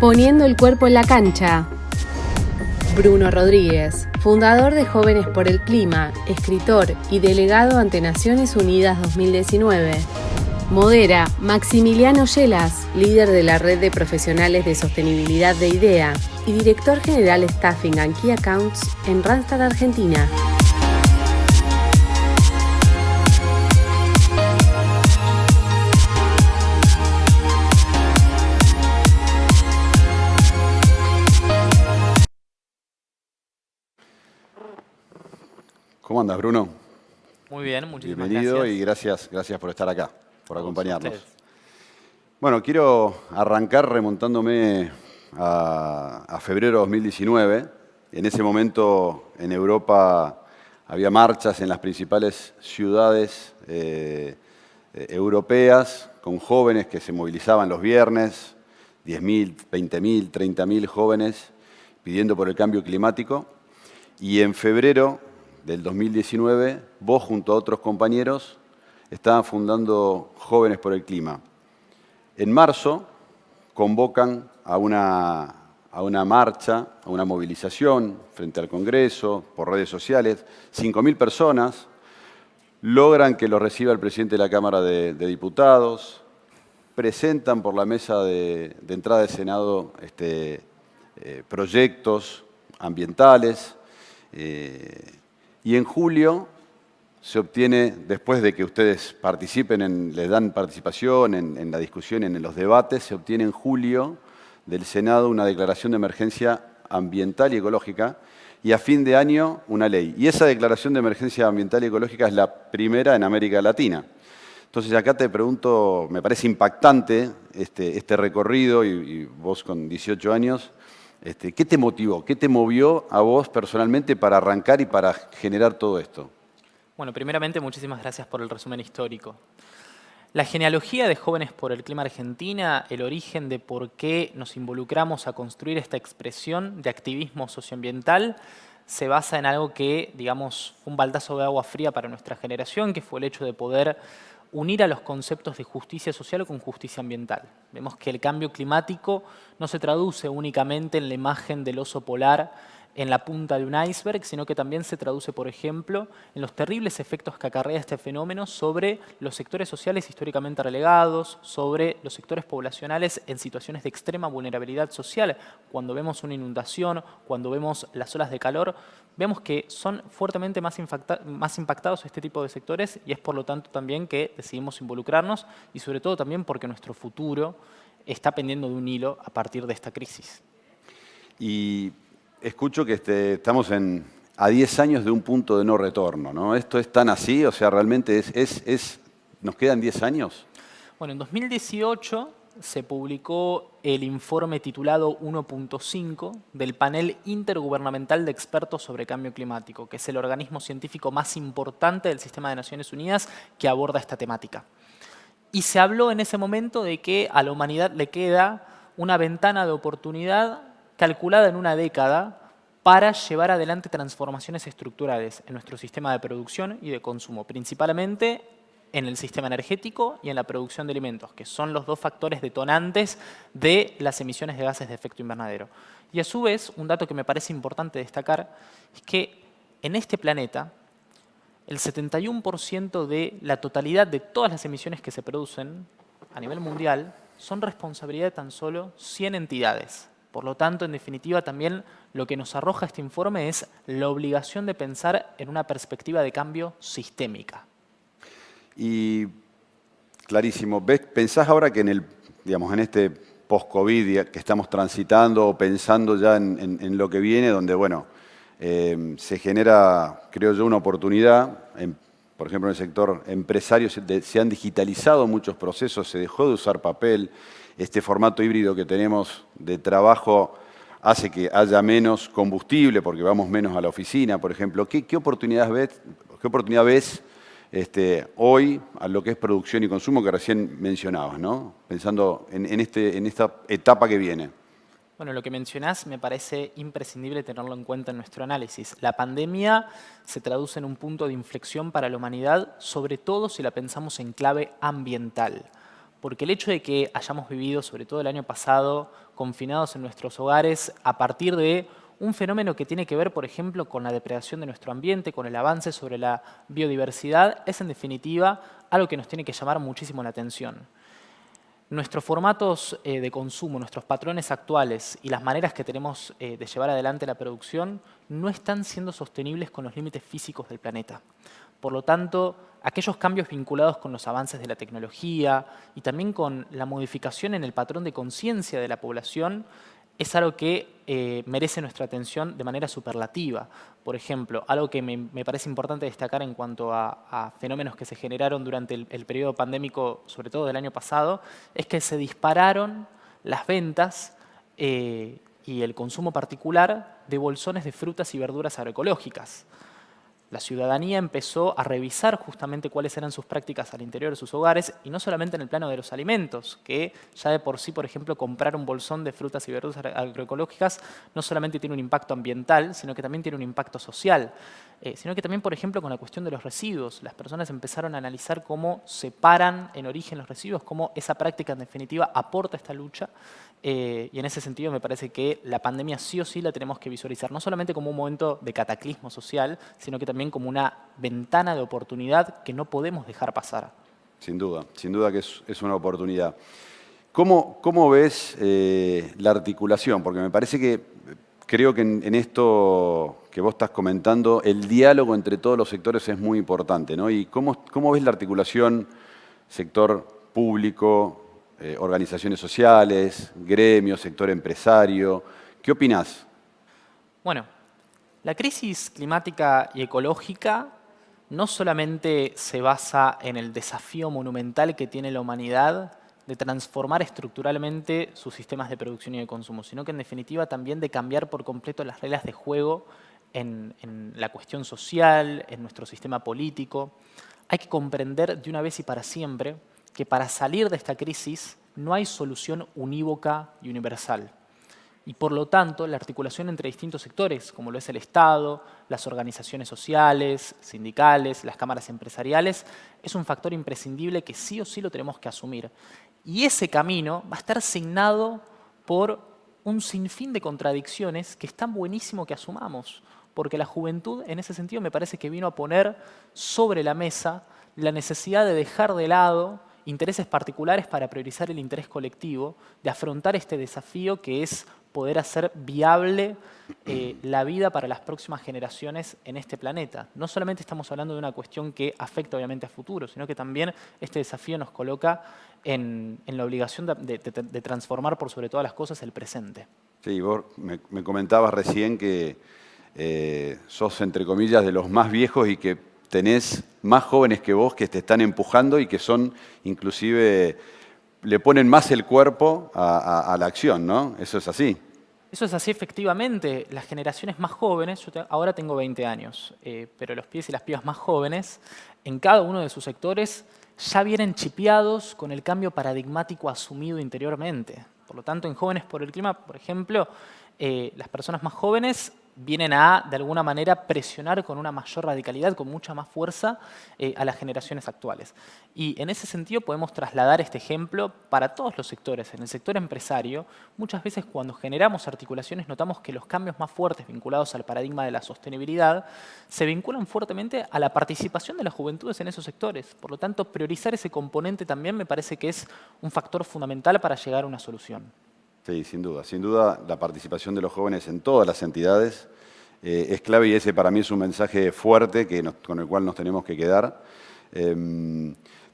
Poniendo el cuerpo en la cancha. Bruno Rodríguez, fundador de Jóvenes por el Clima, escritor y delegado ante Naciones Unidas 2019. Modera Maximiliano Yelas, líder de la red de profesionales de sostenibilidad de IDEA y director general Staffing and Key Accounts en Randstad, Argentina. ¿Cómo andas, Bruno? Muy bien, muchísimas Bienvenido gracias. y gracias por estar acá, por acompañarnos. Ustedes. Bueno, quiero arrancar remontándome a febrero de 2019. En ese momento en Europa había marchas en las principales ciudades europeas con jóvenes que se movilizaban los viernes, 10.000, 20.000, 30.000 jóvenes pidiendo por el cambio climático. Y en febrero del 2019, vos junto a otros compañeros estaban fundando Jóvenes por el Clima. En marzo convocan a una marcha, a una movilización frente al Congreso, por redes sociales, 5.000 personas, logran que lo reciba el presidente de la Cámara de Diputados, presentan por la mesa de entrada del Senado proyectos ambientales, y en julio se obtiene, después de que ustedes participen, les dan participación en la discusión, en los debates, se obtiene en julio del Senado una declaración de emergencia ambiental y ecológica y a fin de año una ley. Y esa declaración de emergencia ambiental y ecológica es la primera en América Latina. Entonces acá te pregunto, me parece impactante este recorrido y vos con 18 años, ¿qué te motivó? ¿Qué te movió a vos personalmente para arrancar y para generar todo esto? Bueno, primeramente, muchísimas gracias por el resumen histórico. La genealogía de Jóvenes por el Clima Argentina, el origen de por qué nos involucramos a construir esta expresión de activismo socioambiental, se basa en algo que, digamos, fue un baldazo de agua fría para nuestra generación, que fue el hecho de poder unir a los conceptos de justicia social con justicia ambiental. Vemos que el cambio climático no se traduce únicamente en la imagen del oso polar en la punta de un iceberg, sino que también se traduce, por ejemplo, en los terribles efectos que acarrea este fenómeno sobre los sectores sociales históricamente relegados, sobre los sectores poblacionales en situaciones de extrema vulnerabilidad social. Cuando vemos una inundación, cuando vemos las olas de calor, vemos que son fuertemente más impactados este tipo de sectores y es por lo tanto también que decidimos involucrarnos y sobre todo también porque nuestro futuro está pendiendo de un hilo a partir de esta crisis. Y escucho que estamos a 10 años de un punto de no retorno, ¿no? ¿Esto es tan así? O sea, ¿realmente nos quedan 10 años? Bueno, en 2018 se publicó el informe titulado 1.5 del Panel Intergubernamental de Expertos sobre Cambio Climático, que es el organismo científico más importante del sistema de Naciones Unidas que aborda esta temática. Y se habló en ese momento de que a la humanidad le queda una ventana de oportunidad calculada en una década para llevar adelante transformaciones estructurales en nuestro sistema de producción y de consumo, principalmente en el sistema energético y en la producción de alimentos, que son los dos factores detonantes de las emisiones de gases de efecto invernadero. Y a su vez, un dato que me parece importante destacar es que en este planeta, el 71% de la totalidad de todas las emisiones que se producen a nivel mundial son responsabilidad de tan solo 100 entidades. Por lo tanto, en definitiva, también lo que nos arroja este informe es la obligación de pensar en una perspectiva de cambio sistémica. Y clarísimo, ¿pensás ahora que en este post-COVID que estamos transitando o pensando ya en lo que viene, donde se genera, creo yo, una oportunidad, por ejemplo, en el sector empresario se han digitalizado muchos procesos, se dejó de usar papel, este formato híbrido que tenemos de trabajo hace que haya menos combustible porque vamos menos a la oficina, por ejemplo. ¿Qué oportunidad ves hoy a lo que es producción y consumo que recién mencionabas, ¿no? Pensando en esta etapa que viene? Bueno, lo que mencionás me parece imprescindible tenerlo en cuenta en nuestro análisis. La pandemia se traduce en un punto de inflexión para la humanidad, sobre todo si la pensamos en clave ambiental. porque el hecho de que hayamos vivido, sobre todo el año pasado, confinados en nuestros hogares a partir de un fenómeno que tiene que ver, por ejemplo, con la depredación de nuestro ambiente, con el avance sobre la biodiversidad, es en definitiva algo que nos tiene que llamar muchísimo la atención. Nuestros formatos de consumo, nuestros patrones actuales y las maneras que tenemos de llevar adelante la producción no están siendo sostenibles con los límites físicos del planeta. Por lo tanto, aquellos cambios vinculados con los avances de la tecnología y también con la modificación en el patrón de conciencia de la población es algo que merece nuestra atención de manera superlativa. Por ejemplo, algo que me parece importante destacar en cuanto a fenómenos que se generaron durante el periodo pandémico, sobre todo del año pasado, es que se dispararon las ventas y el consumo particular de bolsones de frutas y verduras agroecológicas. La ciudadanía empezó a revisar justamente cuáles eran sus prácticas al interior de sus hogares y no solamente en el plano de los alimentos, que ya de por sí, por ejemplo, comprar un bolsón de frutas y verduras agroecológicas no solamente tiene un impacto ambiental, sino que también tiene un impacto social. Sino que también, por ejemplo, con la cuestión de los residuos. Las personas empezaron a analizar cómo separan en origen los residuos, cómo esa práctica en definitiva aporta a esta lucha. Y en ese sentido me parece que la pandemia sí o sí la tenemos que visualizar, no solamente como un momento de cataclismo social, sino que también como una ventana de oportunidad que no podemos dejar pasar. Sin duda que es una oportunidad. ¿Cómo ves la articulación? Porque me parece que creo que en esto que vos estás comentando, el diálogo entre todos los sectores es muy importante, ¿no? ¿Y cómo ves la articulación sector público, organizaciones sociales, gremios, sector empresario? ¿Qué opinás? Bueno, la crisis climática y ecológica no solamente se basa en el desafío monumental que tiene la humanidad de transformar estructuralmente sus sistemas de producción y de consumo, sino que en definitiva también de cambiar por completo las reglas de juego en la cuestión social, en nuestro sistema político. Hay que comprender de una vez y para siempre que para salir de esta crisis no hay solución unívoca y universal. Y por lo tanto, la articulación entre distintos sectores, como lo es el Estado, las organizaciones sociales, sindicales, las cámaras empresariales, es un factor imprescindible que sí o sí lo tenemos que asumir. Y ese camino va a estar signado por un sinfín de contradicciones que están buenísimo que asumamos, porque la juventud en ese sentido me parece que vino a poner sobre la mesa la necesidad de dejar de lado intereses particulares para priorizar el interés colectivo, de afrontar este desafío que es poder hacer viable la vida para las próximas generaciones en este planeta. No solamente estamos hablando de una cuestión que afecta obviamente a futuro, sino que también este desafío nos coloca en la obligación de transformar por sobre todas las cosas el presente. Sí, vos me comentabas recién que sos, entre comillas, de los más viejos y que tenés más jóvenes que vos que te están empujando y que son, inclusive, le ponen más el cuerpo a la acción, ¿no? Eso es así. Eso es así efectivamente. Las generaciones más jóvenes, ahora tengo 20 años, pero los pibes y las pibas más jóvenes, en cada uno de sus sectores, ya vienen chipeados con el cambio paradigmático asumido interiormente. Por lo tanto, en Jóvenes por el Clima, por ejemplo, las personas más jóvenes vienen a, de alguna manera, presionar con una mayor radicalidad, con mucha más fuerza a las generaciones actuales. Y en ese sentido podemos trasladar este ejemplo para todos los sectores. En el sector empresario, muchas veces cuando generamos articulaciones notamos que los cambios más fuertes vinculados al paradigma de la sostenibilidad se vinculan fuertemente a la participación de las juventudes en esos sectores. Por lo tanto, priorizar ese componente también me parece que es un factor fundamental para llegar a una solución. Sí, sin duda. Sin duda, la participación de los jóvenes en todas las entidades es clave y ese para mí es un mensaje fuerte con el cual nos tenemos que quedar.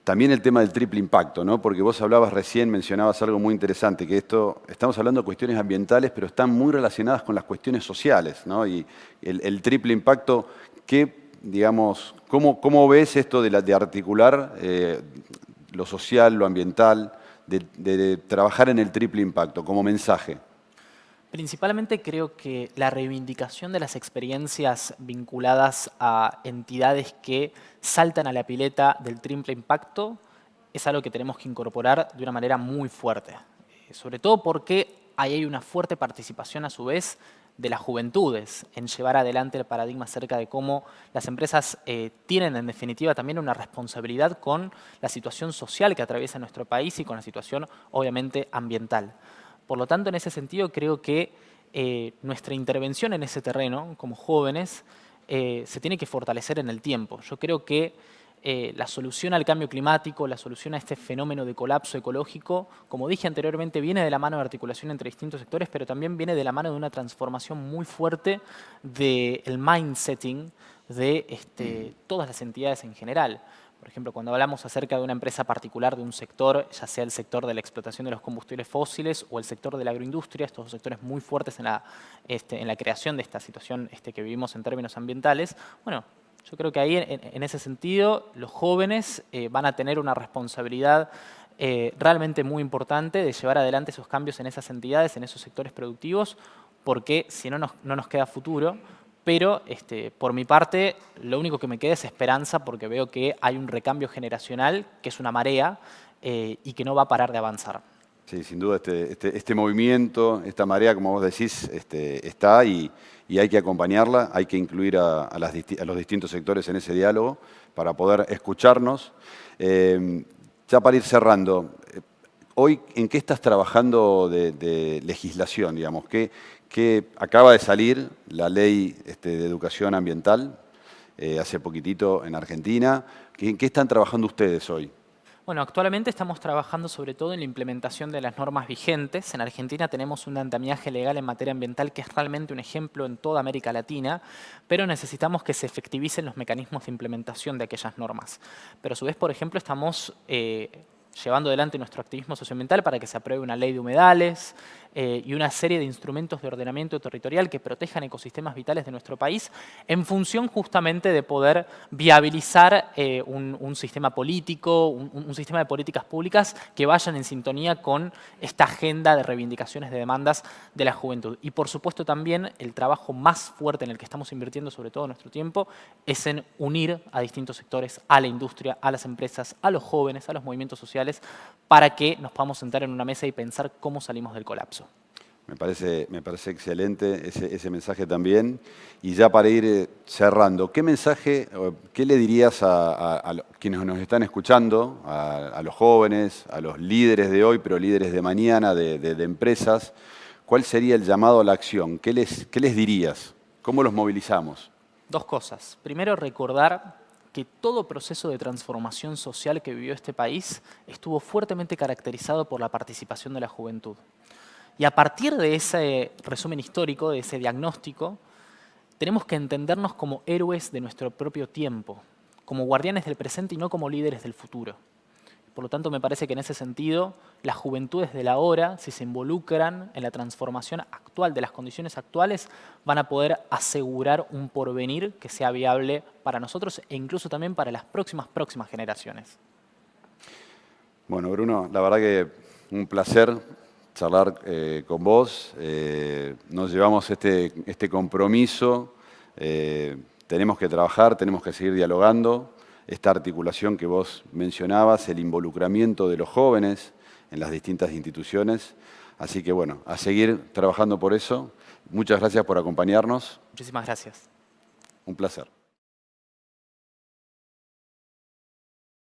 También el tema del triple impacto, ¿no? Porque vos hablabas recién, mencionabas algo muy interesante, que estamos hablando de cuestiones ambientales, pero están muy relacionadas con las cuestiones sociales, ¿no? Y el triple impacto, digamos, ¿cómo ves esto de articular lo social, lo ambiental, de trabajar en el triple impacto como mensaje? Principalmente creo que la reivindicación de las experiencias vinculadas a entidades que saltan a la pileta del triple impacto es algo que tenemos que incorporar de una manera muy fuerte. Sobre todo porque ahí hay una fuerte participación a su vez de las juventudes, en llevar adelante el paradigma acerca de cómo las empresas tienen en definitiva también una responsabilidad con la situación social que atraviesa nuestro país y con la situación obviamente ambiental. Por lo tanto, en ese sentido creo que nuestra intervención en ese terreno como jóvenes se tiene que fortalecer en el tiempo. Yo creo que la solución al cambio climático, la solución a este fenómeno de colapso ecológico, como dije anteriormente, viene de la mano de articulación entre distintos sectores, pero también viene de la mano de una transformación muy fuerte del mindsetting de todas las entidades en general. Por ejemplo, cuando hablamos acerca de una empresa particular, de un sector, ya sea el sector de la explotación de los combustibles fósiles o el sector de la agroindustria, estos dos sectores muy fuertes en la creación de esta situación que vivimos en términos ambientales, bueno, yo creo que ahí, en ese sentido, los jóvenes van a tener una responsabilidad realmente muy importante de llevar adelante esos cambios en esas entidades, en esos sectores productivos, porque si no, no nos queda futuro. Pero por mi parte, lo único que me queda es esperanza, porque veo que hay un recambio generacional, que es una marea, y que no va a parar de avanzar. Sí, sin duda este movimiento, esta marea, como vos decís, está y hay que acompañarla, hay que incluir a los distintos sectores en ese diálogo para poder escucharnos. Ya para ir cerrando, hoy, ¿en qué estás trabajando de legislación, digamos? ¿Qué acaba de salir la ley de educación ambiental hace poquitito en Argentina? ¿En qué están trabajando ustedes hoy? Bueno, actualmente estamos trabajando sobre todo en la implementación de las normas vigentes. En Argentina tenemos un andamiaje legal en materia ambiental que es realmente un ejemplo en toda América Latina, pero necesitamos que se efectivicen los mecanismos de implementación de aquellas normas. Pero a su vez, por ejemplo, estamos llevando adelante nuestro activismo socioambiental para que se apruebe una ley de humedales y una serie de instrumentos de ordenamiento territorial que protejan ecosistemas vitales de nuestro país en función justamente de poder viabilizar un sistema político, un sistema de políticas públicas que vayan en sintonía con esta agenda de reivindicaciones de demandas de la juventud. Y por supuesto también el trabajo más fuerte en el que estamos invirtiendo sobre todo nuestro tiempo es en unir a distintos sectores, a la industria, a las empresas, a los jóvenes, a los movimientos sociales, para que nos podamos sentar en una mesa y pensar cómo salimos del colapso. Me parece excelente ese mensaje también. Y ya para ir cerrando, ¿qué mensaje, qué le dirías a quienes nos están escuchando, a los jóvenes, a los líderes de hoy, pero líderes de mañana, de empresas? ¿Cuál sería el llamado a la acción? ¿Qué les dirías? ¿Cómo los movilizamos? Dos cosas. Primero, recordar que todo proceso de transformación social que vivió este país estuvo fuertemente caracterizado por la participación de la juventud. Y a partir de ese resumen histórico, de ese diagnóstico, tenemos que entendernos como héroes de nuestro propio tiempo, como guardianes del presente y no como líderes del futuro. Por lo tanto, me parece que en ese sentido, las juventudes de la hora, si se involucran en la transformación actual de las condiciones actuales, van a poder asegurar un porvenir que sea viable para nosotros e incluso también para las próximas generaciones. Bueno, Bruno, la verdad que un placer charlar con vos. Nos llevamos este compromiso. Tenemos que trabajar, tenemos que seguir dialogando. Esta articulación que vos mencionabas, el involucramiento de los jóvenes en las distintas instituciones. Así que bueno, a seguir trabajando por eso. Muchas gracias por acompañarnos. Muchísimas gracias. Un placer.